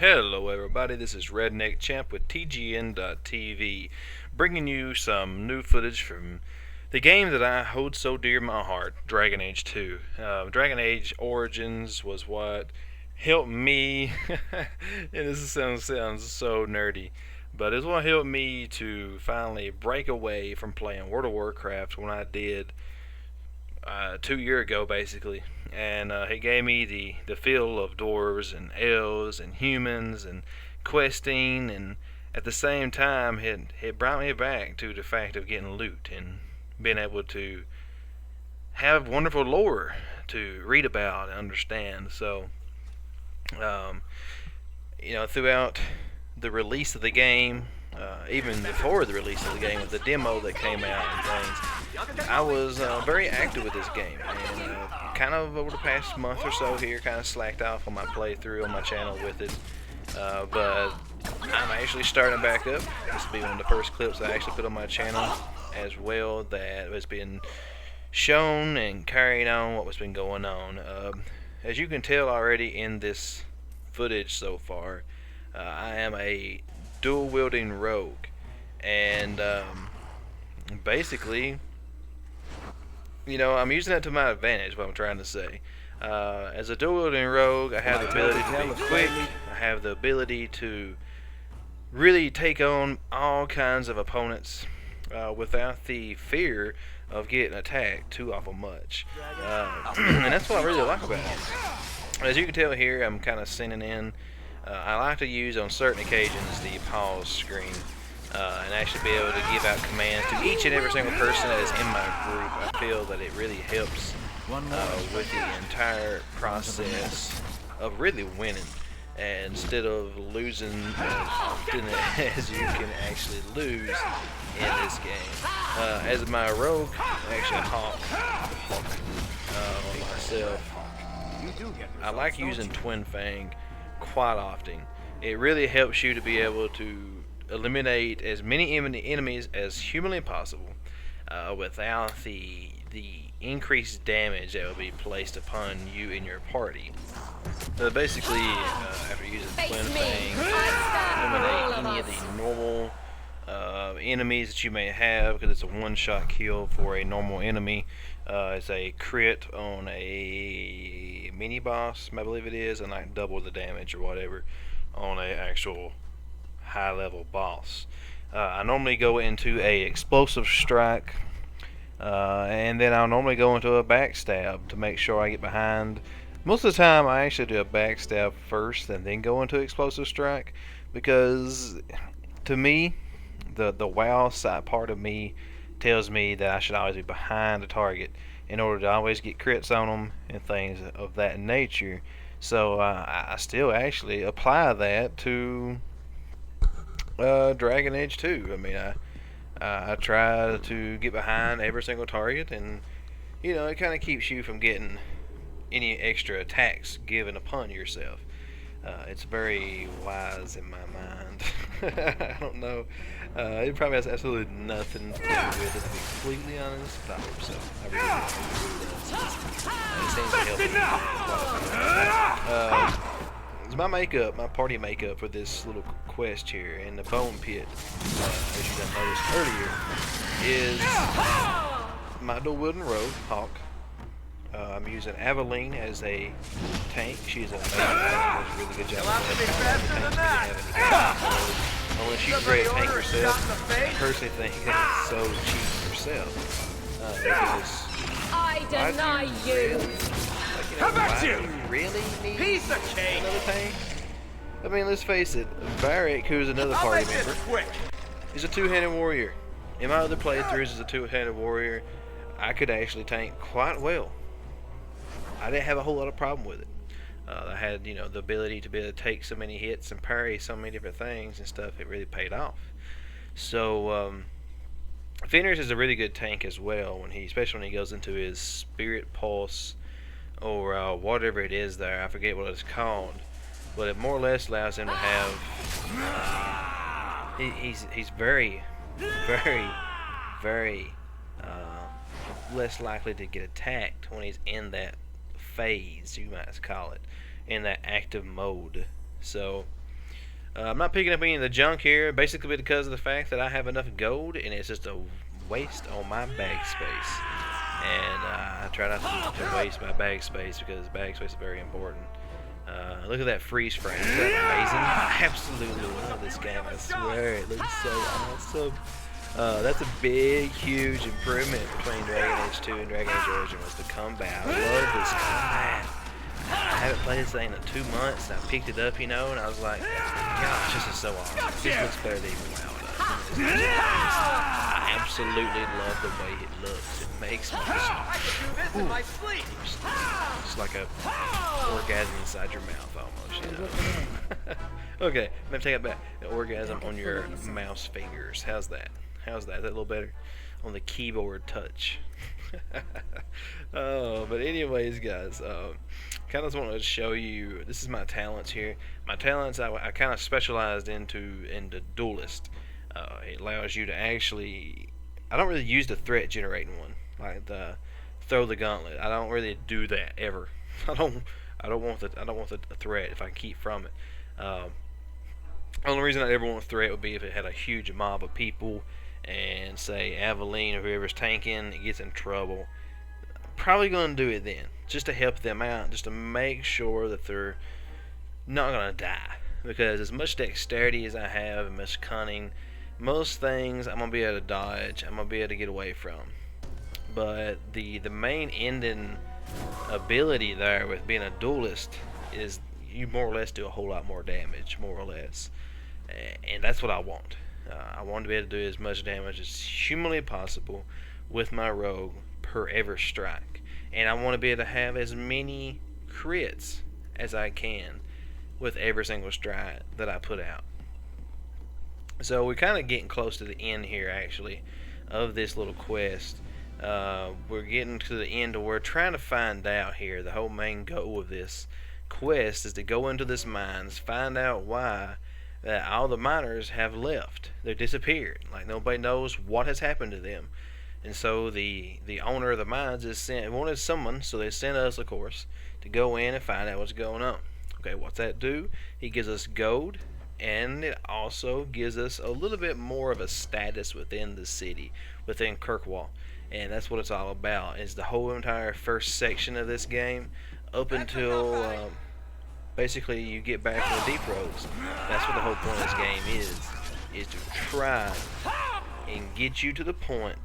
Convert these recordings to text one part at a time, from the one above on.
Hello everybody, this is Redneck Champ with TGN.TV, bringing you some new footage from the game that I hold so dear in my heart, Dragon Age 2. Dragon Age Origins was what helped me, and this sounds so nerdy, but it's what helped me to finally break away from playing World of Warcraft when I did 2 years ago, basically, and it gave me the feel of dwarves and elves and humans and questing, and at the same time, it brought me back to the fact of getting loot and being able to have wonderful lore to read about and understand. So, um, throughout the release of the game, even before the release of the game, with the demo that came out and things, I was very active with this game, and kind of over the past month or so here, kind of slacked off on my playthrough on my channel with it. But I'm actually starting back up. This will be one of the first clips I actually put on my channel as well that has been shown and carried on what was been going on. As you can tell already in this footage so far, I am a dual wielding rogue, and basically, I'm using that to my advantage, what I'm trying to say. As a dual wielding rogue, I have the ability to be quick, I have the ability to really take on all kinds of opponents without the fear of getting attacked too awful much. And that's what I really like about it. As you can tell here, I'm kind of sending in. I like to use on certain occasions the pause screen and actually be able to give out commands to each and every single person that is in my group. I feel that it really helps with the entire process of really winning, and instead of losing as often as you can actually lose in this game. As my rogue, actually a hawk for myself, I like using Twin Fang quite often. It really helps you to be able to eliminate as many enemies as humanly possible without the increased damage that will be placed upon you and your party. So basically, after using Twin Fang, eliminate any of the normal enemies that you may have, because it's a one-shot kill for a normal enemy. It's a crit on a mini boss, I believe it is, and like double the damage or whatever on a actual high level boss. I normally go into a explosive strike, and then I'll normally go into a backstab to make sure I get behind. Most of the time I actually do a backstab first and then go into explosive strike, because to me the wow side part of me tells me that I should always be behind the target in order to always get crits on them and things of that nature. So I still actually apply that to Dragon Age 2. I mean, I try to get behind every single target, and it kind of keeps you from getting any extra attacks given upon yourself. It's very wise in my mind. I don't know. It probably has absolutely nothing to do with it, to be completely honest, but I hope so. I really hope it seems to help me. My makeup, my party makeup for this little quest here in the bone pit, as you done noticed earlier, is my dual wielding rogue, Hawk. I'm using Aveline as a tank. She's an amazing tank. Does a really good job of that. Unless you can create a tank yourself, I personally think that it's so cheap yourself. I deny you. How about you? Really need another tank? I mean, let's face it. Varric, who's another party member, is a two-handed warrior. In my other playthroughs as a two-handed warrior, I could actually tank quite well. I didn't have a whole lot of problem with it. I had, the ability to be able to take so many hits and parry so many different things and stuff. It really paid off. So, Fenris is a really good tank as well, especially when he goes into his Spirit Pulse or whatever it is there. I forget what it's called, but it more or less allows him to have. He's very, very, very less likely to get attacked when he's in that phase, you might call it, in that active mode. So I'm not picking up any of the junk here, basically because of the fact that I have enough gold, and it's just a waste on my bag space. And I try not to waste my bag space because bag space is very important. Look at that freeze frame. Isn't that amazing? I absolutely love this game. I swear, it looks so awesome. That's a big, huge improvement between Dragon Age 2 and Dragon Age Origin was the combat. I love this combat. I haven't played this thing in 2 months, and I picked it up, and I was like, gosh, this is so awesome. This looks better than even WoW does. I absolutely love the way it looks. It makes me it's like a orgasm inside your mouth almost, Okay, I'm gonna take it back. An orgasm on your mouse fingers. How's that? Is that a little better? On the keyboard touch. Oh, but anyways, guys, kind of just wanted to show you. This is my talents here. My talents, I kind of specialized into duelist. It allows you to actually. I don't really use the threat generating one, like the throw the gauntlet. I don't really do that ever. I don't want the threat if I can keep from it. Only reason I'd ever want a threat would be if it had a huge mob of people, and say Aveline or whoever's tanking gets in trouble. Probably gonna do it then, just to help them out, just to make sure that they're not gonna die. Because as much dexterity as I have and much cunning, most things I'm gonna be able to dodge. I'm gonna be able to get away from. But the main ending ability there with being a duelist is you more or less do a whole lot more damage, more or less, and that's what I want. I want to be able to do as much damage as humanly possible with my rogue per every strike, and I want to be able to have as many crits as I can with every single strike that I put out. So we're kind of getting close to the end here, actually, of this little quest. We're getting to the end where we're trying to find out here. The whole main goal of this quest is to go into this mines, find out why that all the miners have left. They're disappeared. Like nobody knows what has happened to them. And so the owner of the mines wanted someone, so they sent us, of course, to go in and find out what's going on. Okay, what's that do? He gives us gold, and it also gives us a little bit more of a status within the city, within Kirkwall. And that's what it's all about, is the whole entire first section of this game up until basically you get back to the deep roads. That's what the whole point of this game is to try and get you to the point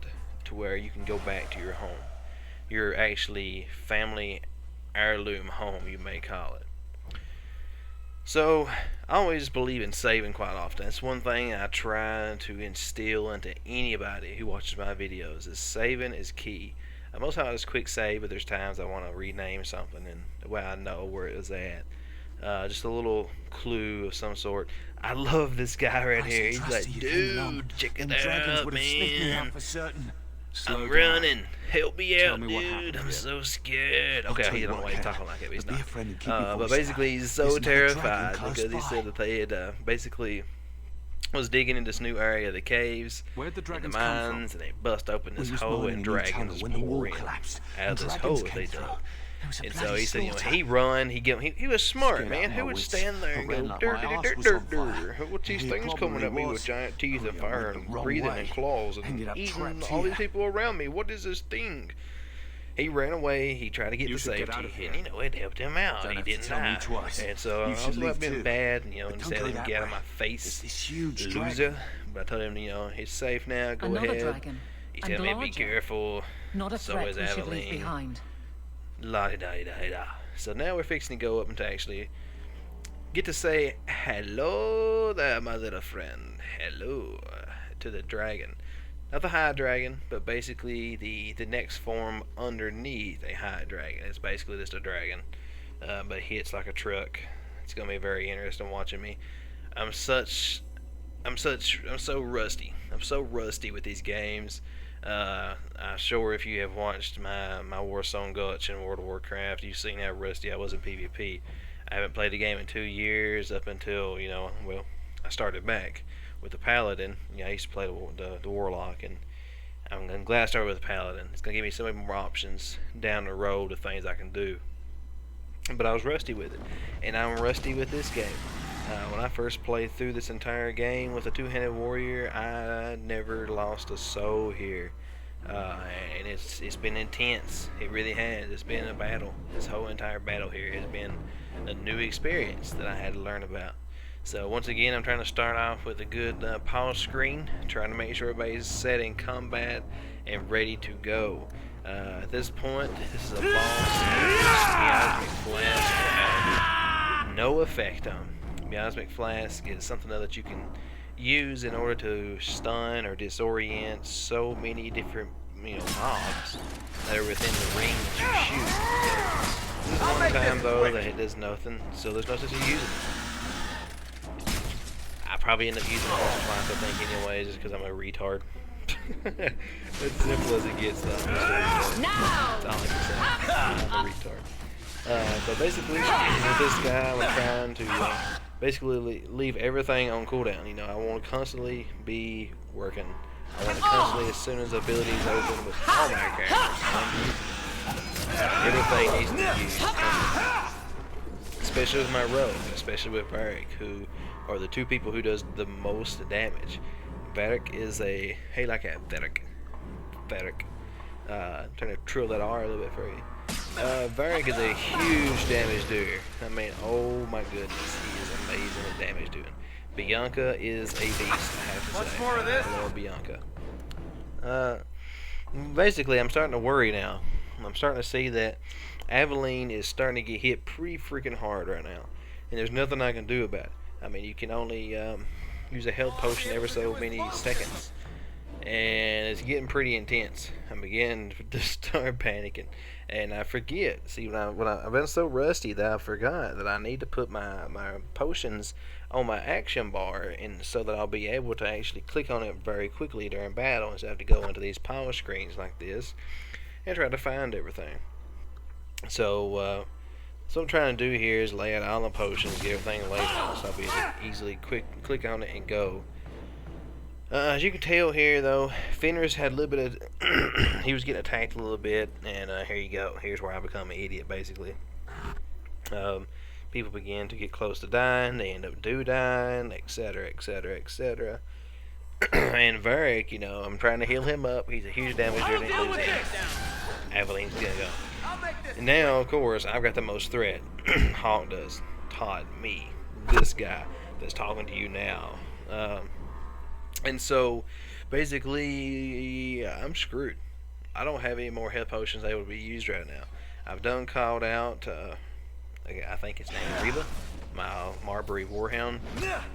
to where you can go back to your home. Your actually family heirloom home, you may call it. So I always believe in saving quite often. It's one thing I try to instill into anybody who watches my videos, is saving is key. Most of the time it's quick save, but there's times I want to rename something and the way I know where it was at. Just a little clue of some sort. I love this guy right here. He's like, dude, check it out, man. I'm running. Help me out, dude. I'm so scared. Okay, he don't know why he's talking like it, but he's not. But basically, he's so terrified because he said that they had basically was digging in this new area of the caves and the mines, and they bust open this hole, and dragons pour in out of this hole that they dug. And so he said, he run, he was smart, man. Who would stand there and go, what's these things coming at me with giant teeth and fire and breathing and claws and eating all these people around me? What is this thing? He ran away, he tried to get to safety, and it helped him out. He didn't die. And so I was about being bad, and instead of him get out of my face, loser. But I told him, he's safe now, go ahead. He's telling me be careful, so is Aveline. La-di-da-di-da-di-da. So now we're fixing to go up and to actually get to say hello there, my little friend. Hello to the dragon. Not the high dragon, but basically the next form underneath a high dragon. It's basically just a dragon, but it hits like a truck. It's gonna be very interesting watching me. I'm so rusty. I'm so rusty with these games. I'm sure if you have watched my Warzone Guts in World of Warcraft, you've seen how rusty I was in PvP. I haven't played the game in 2 years up until, I started back with the Paladin. I used to play the Warlock, and I'm glad I started with the Paladin. It's going to give me so many more options down the road of things I can do. But I was rusty with it, and I'm rusty with this game. When I first played through this entire game with a two-handed warrior, I never lost a soul here. And it's been intense. It really has. It's been a battle. This whole entire battle here has been a new experience that I had to learn about. So once again, I'm trying to start off with a good pause screen, trying to make sure everybody's set in combat and ready to go. At this point, this is a boss miasmic flask will have no effect on. Miasmic flask is something that you can use in order to stun or disorient so many different mobs that are within the ring that you shoot. This is one time though that it does nothing, so there's no sense of using it. I probably end up using it once or twice, I think, anyways, just because I'm a retard. As simple as it gets, though. That's all I can say. I'm a retard. So basically, with this guy, I'm trying to basically leave everything on cooldown. You know, I want to constantly be working. I want to constantly, as soon as the abilities open with all my characters, everything needs to be used constantly. Especially with my rogue, especially with Varric, who are the two people who does the most damage. Varric is a, hey, like a Varric. I'm trying to trill that R a little bit for you. Varric is a huge damage doer. I mean, oh my goodness, he is amazing at damage doing. Bianca is a beast, I have to say. Much more of this? I love Bianca. Basically, I'm starting to worry now. I'm starting to see that Aveline is starting to get hit pretty freaking hard right now. And there's nothing I can do about it. I mean, you can only use a health potion every so many seconds. And it's getting pretty intense. I'm beginning to start panicking. And I forget. See, I've been so rusty that I forgot that I need to put my potions on my action bar, and so that I'll be able to actually click on it very quickly during battle instead of have to go into these power screens like this and try to find everything. So, what I'm trying to do here is lay out all the potions, get everything laid out, so I'll be able to easily click on it and go. As you can tell here, though, Fenris had a little bit of... he was getting attacked a little bit, and here you go. Here's where I become an idiot, basically. People begin to get close to dying, they end up dying, etc., etc., etc. And Varric, you know, I'm trying to heal him up. He's a huge damager, and he loses. Aveline's gonna go. And now, of course, I've got the most threat. Hawk does. Todd, me, this guy that's talking to you now. And so, basically, I'm screwed. I don't have any more health potions able to be used right now. I've done called out, I think it's named Reba, my Marbury Warhound,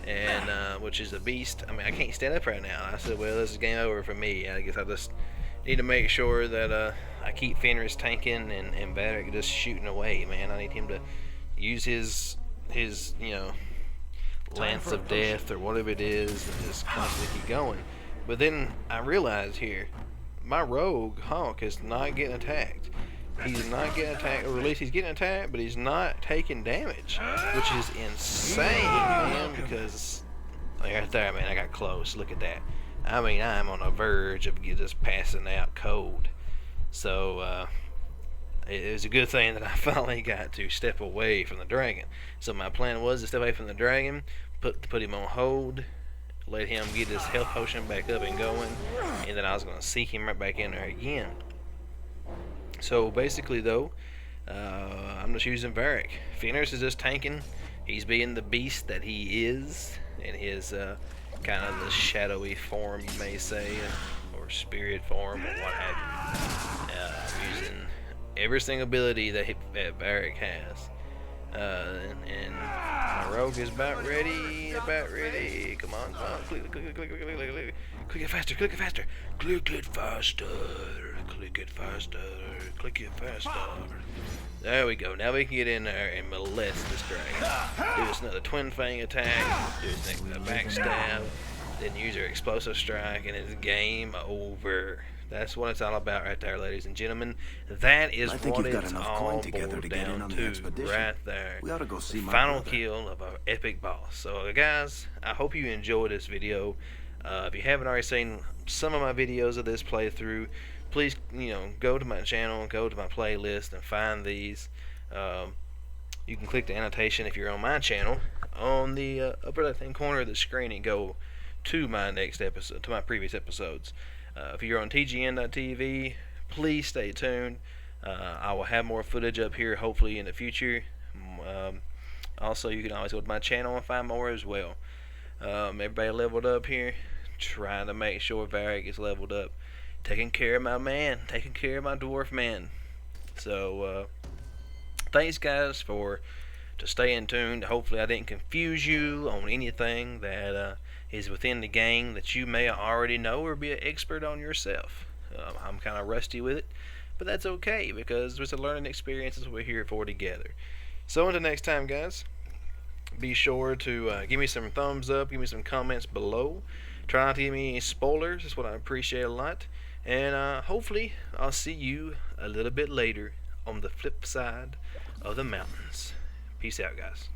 and which is a beast. I mean, I can't stand up right now. I said, well, this is game over for me. I guess I just need to make sure that I keep Fenris tanking and Varric just shooting away, man. I need him to use his you know, lance of death or whatever it is, and just constantly keep going. But then I realized here, my rogue Hawk is not getting attacked. He's not getting attacked, or at least he's getting attacked, but he's not taking damage, which is insane, man, because right there, man, I got close. Look at that. I mean, I'm on the verge of just passing out cold. So, it was a good thing that I finally got to step away from the dragon. So my plan was to step away from the dragon, put him on hold, let him get his health potion back up and going, and then I was going to seek him right back in there again. So basically, though, I'm just using Varric. Fenris is just tanking. He's being the beast that he is in his kind of the shadowy form, you may say, or spirit form, or what have you. I'm using every single ability that Varric has. And my rogue is about ready. Come on. Click it faster. Click it faster. There we go. Now we can get in there and molest this dragon. Do us another twin fang attack. Do us next backstab. Then use our explosive strike, and it's game over. That's what it's all about right there, ladies and gentlemen. That is what it's all boiled down to right there. We ought to go see my final brother. kill of our epic boss. So, guys, I hope you enjoyed this video. If you haven't already seen some of my videos of this playthrough, please, go to my channel, go to my playlist, and find these. You can click the annotation if you're on my channel on the upper left-hand corner of the screen and go to my next episode, to my previous episodes. If you're on TGN.TV, please stay tuned. I will have more footage up here hopefully in the future. Also, you can always go to my channel and find more as well. Everybody leveled up here, trying to make sure Varric is leveled up, taking care of my man, taking care of my dwarf man. So thanks guys for staying tuned. Hopefully I didn't confuse you on anything that is within the game that you may already know or be an expert on yourself. I'm kind of rusty with it, but that's okay because it's a learning experience. That's what we're here for together. So until next time guys, be sure to give me some thumbs up, give me some comments below. Try not to give me any spoilers, that's what I appreciate a lot. And hopefully I'll see you a little bit later on the flip side of the mountains. Peace out guys.